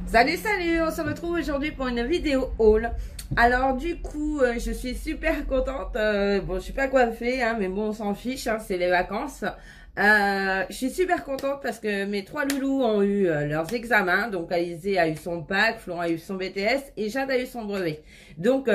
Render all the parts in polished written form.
Salut, salut, on se retrouve aujourd'hui pour une vidéo haul. Alors du coup, je suis super contente. Bon, je suis pas coiffée, hein, mais bon, on s'en fiche, hein, c'est les vacances. Je suis super contente parce que mes trois loulous ont eu leurs examens. Donc Alizé a eu son bac, Florent a eu son BTS et Jade a eu son brevet. Donc,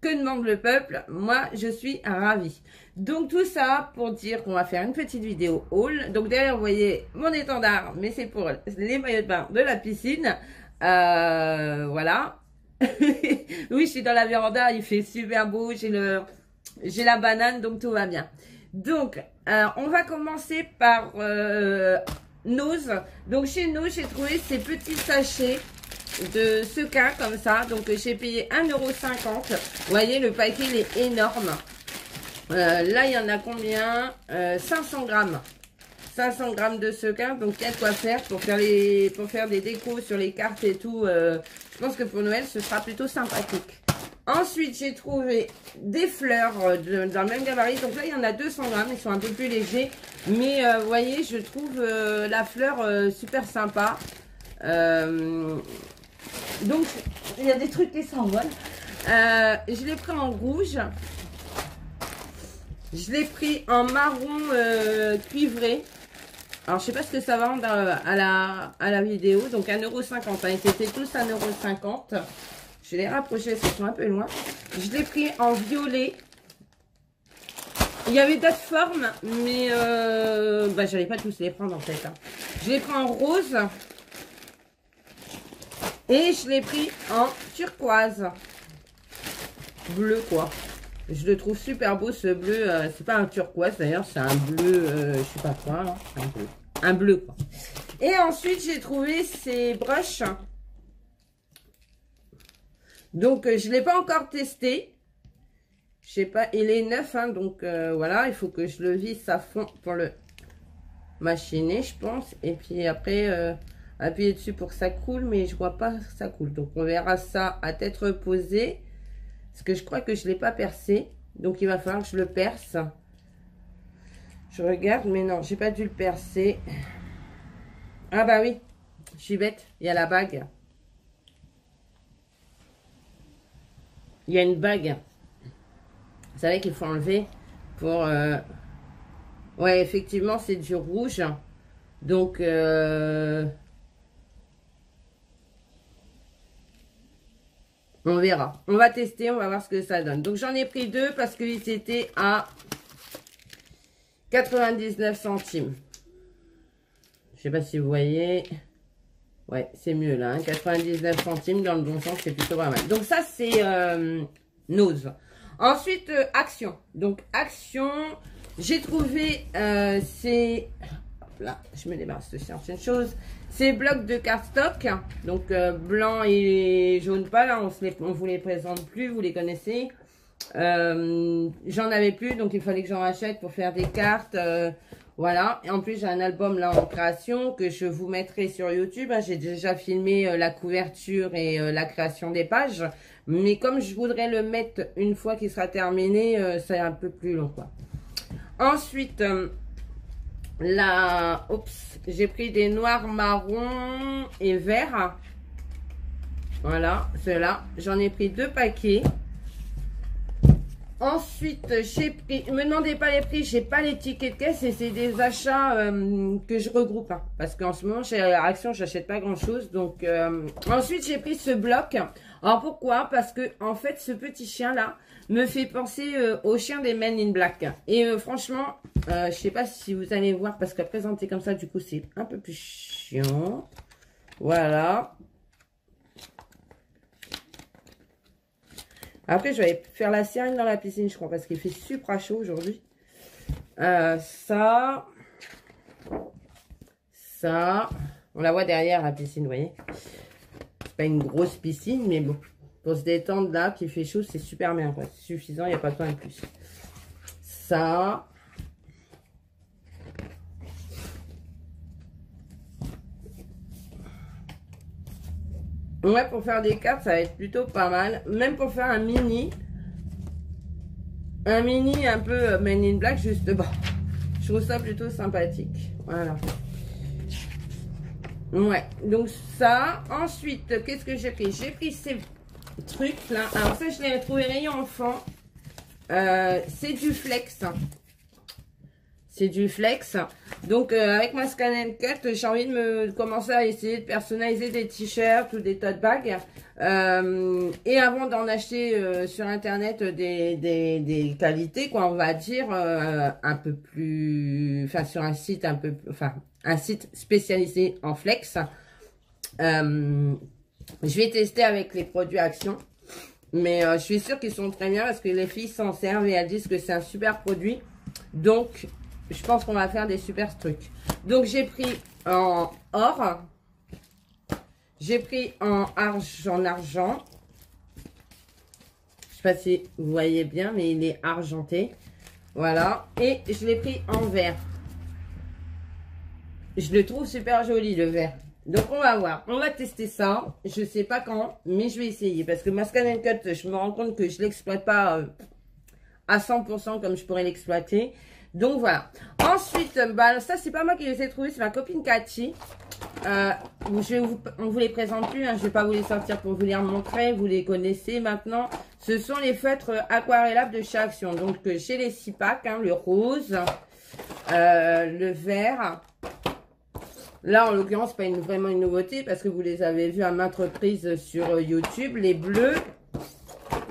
que demande le peuple? Moi, je suis ravie. Donc tout ça pour dire qu'on va faire une petite vidéo haul. Donc derrière, vous voyez mon étendard, mais c'est pour les maillots de bain de la piscine. Voilà. Oui, je suis dans la véranda, il fait super beau. J'ai la banane, donc tout va bien. Donc, on va commencer par Nose. Donc chez Nose, j'ai trouvé ces petits sachets de sequins comme ça. Donc j'ai payé 1,50 €. Vous voyez, le paquet il est énorme. Là, il y en a combien? 500 grammes. 500 grammes de sequins, donc il y a de quoi faire pour faire des décos sur les cartes et tout. Je pense que pour Noël, ce sera plutôt sympathique. Ensuite, j'ai trouvé des fleurs dans le même gabarit. Donc là, il y en a 200 grammes. Ils sont un peu plus légers. Mais vous voyez, je trouve la fleur super sympa. Donc, il y a des trucs qui s'envolent. Je l'ai pris en rouge. Je l'ai pris en marron cuivré. Alors, je sais pas ce que ça va rendre à la vidéo. Donc, 1,50 €. Hein. Ils étaient tous 1,50 €. Je les rapprocher, ils sont un peu loin. Je l'ai pris en violet. Il y avait d'autres formes, mais bah, j'allais pas tous les prendre en fait. Hein. Je l'ai pris en rose. Et je l'ai pris en turquoise. Bleu, quoi. Je le trouve super beau, ce bleu. C'est pas un turquoise, d'ailleurs. C'est un bleu, je sais pas quoi. Là. Un bleu. Un bleu, quoi. Et ensuite, j'ai trouvé ces brushes. Donc, je ne l'ai pas encore testé. Je sais pas, il est neuf, hein, donc voilà. Il faut que je le visse à fond pour le machiner, je pense. Et puis après... appuyer dessus pour que ça coule, mais je vois pas que ça coule. Donc on verra ça à tête reposée, parce que je crois que je l'ai pas percé, donc il va falloir que je le perce. Je regarde, mais non, j'ai pas dû le percer. Ah bah oui, je suis bête, il y a la bague. Il y a une bague. Vous savez qu'il faut enlever pour... Ouais, effectivement, c'est du rouge. Donc... on verra. On va tester, on va voir ce que ça donne. Donc, j'en ai pris deux parce qu'ils étaient à 99 centimes. Je sais pas si vous voyez. Ouais, c'est mieux là. Hein. 99 centimes dans le bon sens, c'est plutôt pas mal. Donc, ça, c'est Nose. Ensuite, Action. Donc, Action, j'ai trouvé ces... Là, je me débarrasse de certaines choses. Ces blocs de cardstock, donc blanc et jaune pas, là, on vous les présente plus, vous les connaissez. J'en avais plus, donc il fallait que j'en rachète pour faire des cartes. Voilà, et en plus j'ai un album là en création que je vous mettrai sur YouTube. Hein. J'ai déjà filmé la couverture et la création des pages. Mais comme je voudrais le mettre une fois qu'il sera terminé, c'est un peu plus long, quoi. Ensuite... là, oups, j'ai pris des noirs, marron et vert. Voilà, ceux-là. J'en ai pris 2 paquets. Ensuite, j'ai pris... Ne me demandez pas les prix, j'ai pas les tickets de caisse et c'est des achats que je regroupe. Hein, parce qu'en ce moment, chez Action, j'achète pas grand-chose. Donc, ensuite, j'ai pris ce bloc. Alors, pourquoi? Parce que, en fait, ce petit chien-là me fait penser au chien des Men in Black. Et franchement, je sais pas si vous allez voir, parce que présenté comme ça, du coup, c'est un peu plus chiant. Voilà. Après, je vais aller faire la sirène dans la piscine, je crois, parce qu'il fait super chaud aujourd'hui. Ça. On la voit derrière, la piscine, vous voyez. C'est pas une grosse piscine, mais bon. Pour se détendre là, qu'il fait chaud, c'est super bien, quoi. C'est suffisant, il n'y a pas besoin de plus. Ça. Ouais, pour faire des cartes, ça va être plutôt pas mal. Même pour faire un mini. Un mini un peu Men in Black, juste bas. Je trouve ça plutôt sympathique. Voilà. Ouais, donc ça. Ensuite, qu'est-ce que j'ai pris? J'ai pris ces trucs là. Alors ça, je l'ai trouvé rayon enfant. C'est du flex. C'est du flex. Donc, avec ma Scan and Cut, j'ai envie de me commencer à essayer de personnaliser des t-shirts ou des tote bags. Et avant d'en acheter sur Internet des qualités, quoi, on va dire, un peu plus... Enfin, sur un site un peu... Enfin, un site spécialisé en flex. Je vais tester avec les produits Action. Mais je suis sûre qu'ils sont très bien parce que les filles s'en servent et elles disent que c'est un super produit. Donc, je pense qu'on va faire des super trucs. Donc, j'ai pris en or. J'ai pris en argent. Je sais pas si vous voyez bien, mais il est argenté. Voilà. Et je l'ai pris en vert. Je le trouve super joli, le vert. Donc, on va voir. On va tester ça. Je sais pas quand, mais je vais essayer. Parce que ma Scan and Cut, je me rends compte que je ne l'exploite pas à 100% comme je pourrais l'exploiter. Donc, voilà. Ensuite, bah, ça, c'est pas moi qui les ai trouvés. C'est ma copine Cathy. On vous les présente plus. Hein, je vais pas vous les sortir pour vous les montrer. Vous les connaissez maintenant. Ce sont les feutres aquarellables de chez Action. Donc, chez les 6 packs. Hein, le rose, le vert. Là, en l'occurrence, pas vraiment une nouveauté parce que vous les avez vus à maintes reprises sur YouTube. Les bleus,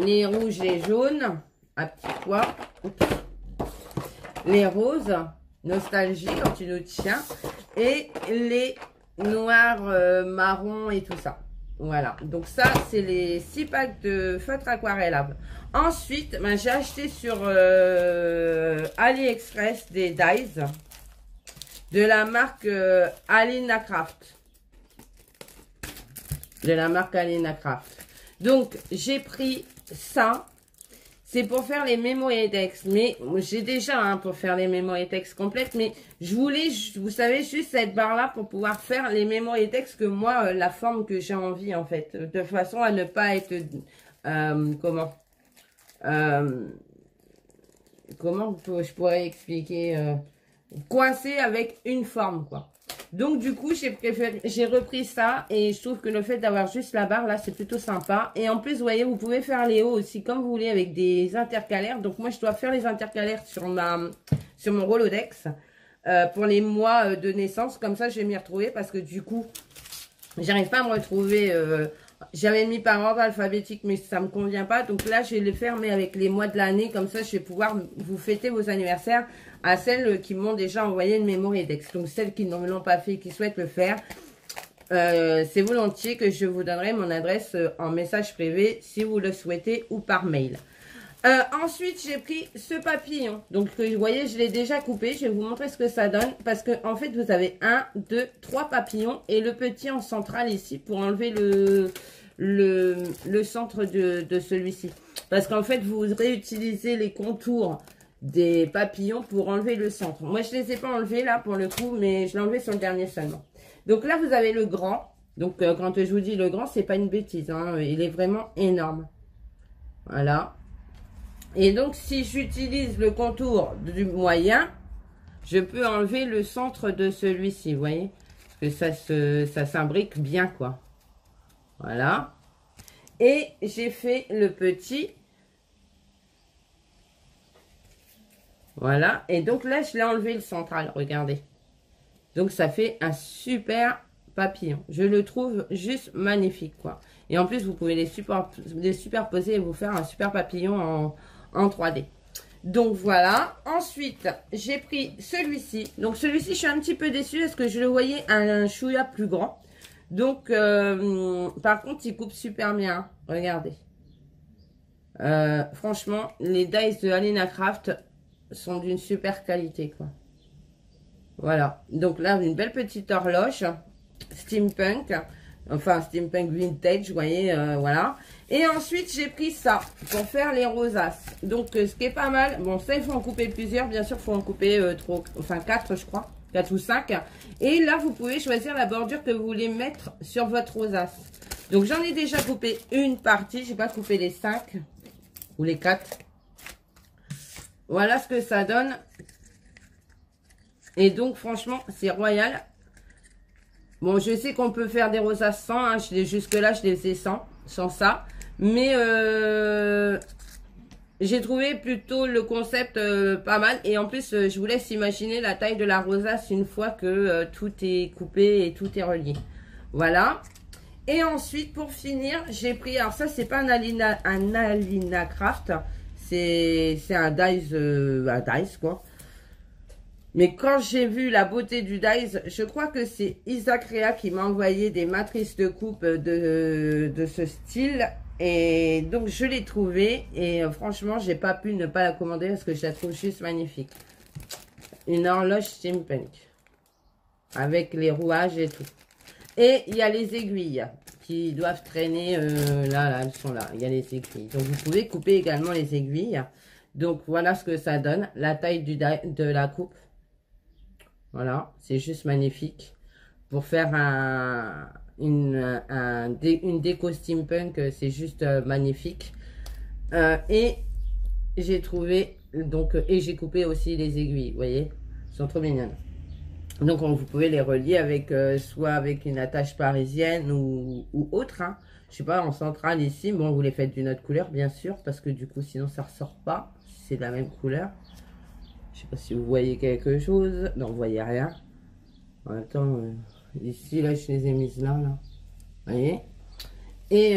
les rouges, les jaunes, à petits pois. Oups. Les roses, nostalgie quand tu nous tiens. Et les noirs, marrons et tout ça. Voilà. Donc ça, c'est les 6 packs de feutres aquarellables. Ensuite, ben, j'ai acheté sur AliExpress des dies. De la marque Alina Craft. De la marque Alina Craft. Donc, j'ai pris ça. C'est pour faire les memory text. Mais j'ai déjà hein, pour faire les memory text complètes. Mais je voulais, vous savez, juste cette barre-là pour pouvoir faire les memory text que moi, la forme que j'ai envie en fait. De façon à ne pas être... comment je pourrais expliquer coincé avec une forme quoi. Donc du coup j'ai repris ça et je trouve que le fait d'avoir juste la barre là c'est plutôt sympa. Et en plus vous voyez vous pouvez faire les hauts aussi comme vous voulez avec des intercalaires. Donc moi je dois faire les intercalaires sur mon Rolodex pour les mois de naissance. Comme ça je vais m'y retrouver parce que du coup j'arrive pas à me retrouver. J'avais mis par ordre alphabétique mais ça me convient pas. Donc là je vais le faire mais avec les mois de l'année. Comme ça je vais pouvoir vous fêter vos anniversaires à celles qui m'ont déjà envoyé une memory text. Donc celles qui ne l'ont pas fait, qui souhaitent le faire, c'est volontiers que je vous donnerai mon adresse en message privé si vous le souhaitez ou par mail. Ensuite j'ai pris ce papillon. Donc vous voyez je l'ai déjà coupé. Je vais vous montrer ce que ça donne. Parce que en fait vous avez 1, 2, 3 papillons. Et le petit en centrale ici pour enlever le centre de celui-ci. Parce qu'en fait vous réutilisez les contours des papillons pour enlever le centre. Moi, je ne les ai pas enlevés là pour le coup, mais je l'ai enlevé sur le dernier seulement. Donc là, vous avez le grand. Donc, quand je vous dis le grand, c'est pas une bêtise. Hein, il est vraiment énorme. Voilà. Et donc, si j'utilise le contour du moyen, je peux enlever le centre de celui-ci, vous voyez. Parce que ça s'imbrique bien, quoi. Voilà. Et j'ai fait le petit. Voilà, et donc là, je l'ai enlevé le central, regardez. Donc, ça fait un super papillon. Je le trouve juste magnifique, quoi. Et en plus, vous pouvez les superposer et vous faire un super papillon en 3D. Donc, voilà. Ensuite, j'ai pris celui-ci. Donc, celui-ci, je suis un petit peu déçue parce que je le voyais un chouïa plus grand. Donc, par contre, il coupe super bien. Regardez. Franchement, les dies de Alina Craft sont d'une super qualité quoi. Voilà, donc là une belle petite horloge steampunk, enfin steampunk vintage, vous voyez, voilà. Et ensuite j'ai pris ça pour faire les rosaces. Donc ce qui est pas mal, bon ça il faut en couper plusieurs, bien sûr il faut en couper 4 je crois, 4 ou 5. Et là vous pouvez choisir la bordure que vous voulez mettre sur votre rosace. Donc j'en ai déjà coupé une partie, j'ai pas coupé les 5 ou les 4. Voilà ce que ça donne. Et donc, franchement, c'est royal. Bon, je sais qu'on peut faire des rosas sans, hein, jusque-là, je les faisais sans ça. Mais j'ai trouvé plutôt le concept pas mal. Et en plus, je vous laisse imaginer la taille de la rosace une fois que tout est coupé et tout est relié. Voilà. Et ensuite, pour finir, j'ai pris... Alors ça, c'est pas un Alina Craft. C'est un dies, quoi. Mais quand j'ai vu la beauté du dies, je crois que c'est Isacrea qui m'a envoyé des matrices de coupe de ce style. Et donc, je l'ai trouvée. Et franchement, j'ai pas pu ne pas la commander parce que je la trouve juste magnifique. Une horloge steampunk. Avec les rouages et tout. Et il y a les aiguilles qui doivent traîner. Là, elles sont là. Il y a les aiguilles. Donc, vous pouvez couper également les aiguilles. Donc, voilà ce que ça donne. La taille de la coupe. Voilà, c'est juste magnifique. Pour faire une déco steampunk, c'est juste magnifique. Et j'ai trouvé, donc, et j'ai coupé aussi les aiguilles, vous voyez, elles sont trop mignonnes. Donc, vous pouvez les relier avec, soit avec une attache parisienne ou autre. Hein. Je sais pas, en centrale ici, bon, vous les faites d'une autre couleur, bien sûr, parce que du coup, sinon, ça ressort pas. C'est de la même couleur. Je sais pas si vous voyez quelque chose. Non, vous voyez rien. En même temps, ici, là, je les ai mises là. Vous voyez. Et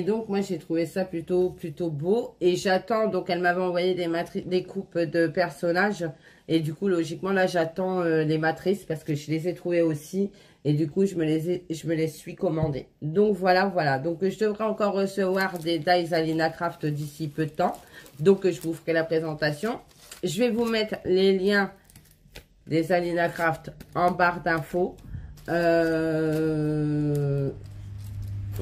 donc, moi, j'ai trouvé ça plutôt beau. Et j'attends, donc, elle m'avait envoyé des coupes de personnages. Et du coup, logiquement, là, j'attends les matrices parce que je les ai trouvées aussi. Et du coup, je me les suis commandées. Donc, voilà. Donc, je devrais encore recevoir des dies Alina Craft d'ici peu de temps. Donc, je vous ferai la présentation. Je vais vous mettre les liens des Alina Craft en barre d'infos.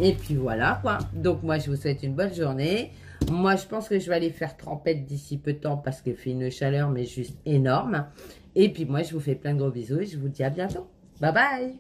Et puis voilà quoi. Donc moi je vous souhaite une bonne journée. Moi je pense que je vais aller faire trempette d'ici peu de temps parce qu'il fait une chaleur mais juste énorme. Et puis moi je vous fais plein de gros bisous et je vous dis à bientôt. Bye bye.